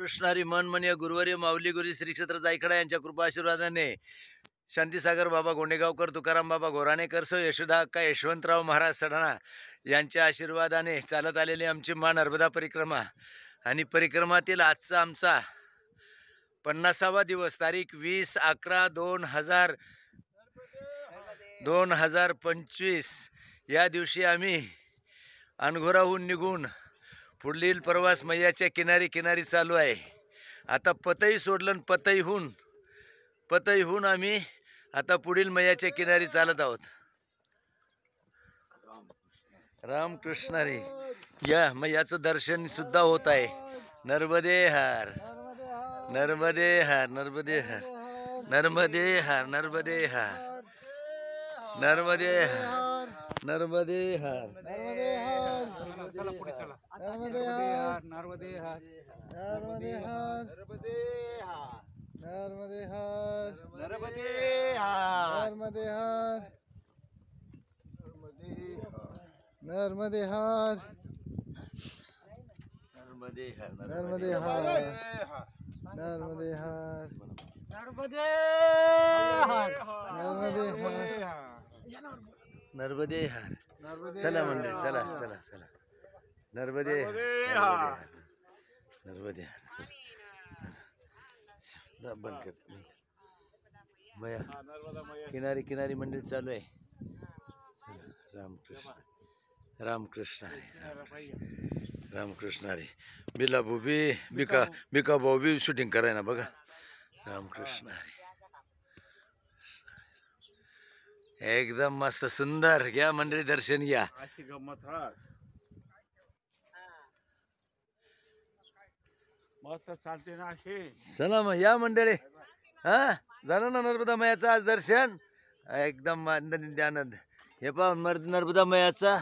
रामकृष्ण हरी मनमनीय गुरुवर्य माऊली गुरु श्री क्षेत्र जायकडा यांच्या कृपा आशीर्वादाने शांतीसागर बाबा गोंडेगावकर, तुकाराम बाबा घोराणेकर सह यशोदा अक्का यशवंतराव महाराज सडाणा यांच्या आशीर्वादाने चालत आलेली आमची माँ नर्मदा परिक्रमा आणि परिक्रमातील आजचा आमचा 50वा दिवस तारीख 20/11/2025 या दिवशी आम्ही अनघोराहून निघून पुढील प्रवास मैयाच्या किनारी चालू आहे। आता पतई सोडलं, पतईहून आम्ही आता पुढील मैयाच्या किनारी चालत आहोत। रामकृष्ण हरी। या मैयाचं दर्शन सुद्धा होत आहे। नर्मदे हर, नर्मदे हर, नर्मदे हर, नर्मदे हर, नर्मदे हर, नर्मदे हर, नर्मदे हर, नर्मदे हर, नर्मदे हर, नर्मदे हर, नर्मदे हर, नर्मदे हर, नर्मदे हर, नर्मदे हर, नर्मदे हर, नर्मदे हर, नर्मदे हर, नर्मदे हर, नर्मदे हर, नर्मदे हर। चला मंडळी, चला चला चला, नर्मदे हर, नर्मदे हर। बंद कर मया, किनारी मंदिर चालू आहे। रामकृष्ण, रामकृष्ण हरी, रामकृष्ण हरी। बिला भूबी बिका भाऊ बी शूटिंग कराय ना बघा। रामकृष्ण हरी। एकदम मस्त सुंदर, घ्या मंडळी दर्शन घ्या। अशी गंमत मस्त चालते ना अशी। चला मग या मंडळी, हा झालं ना नर्मदा मैयाचं आज दर्शन, एकदम आनंद आनंद। हे पहा नर्मदा मैयाचा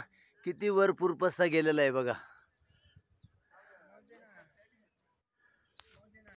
किती वर पुरपसा गेलेला आहे बघा।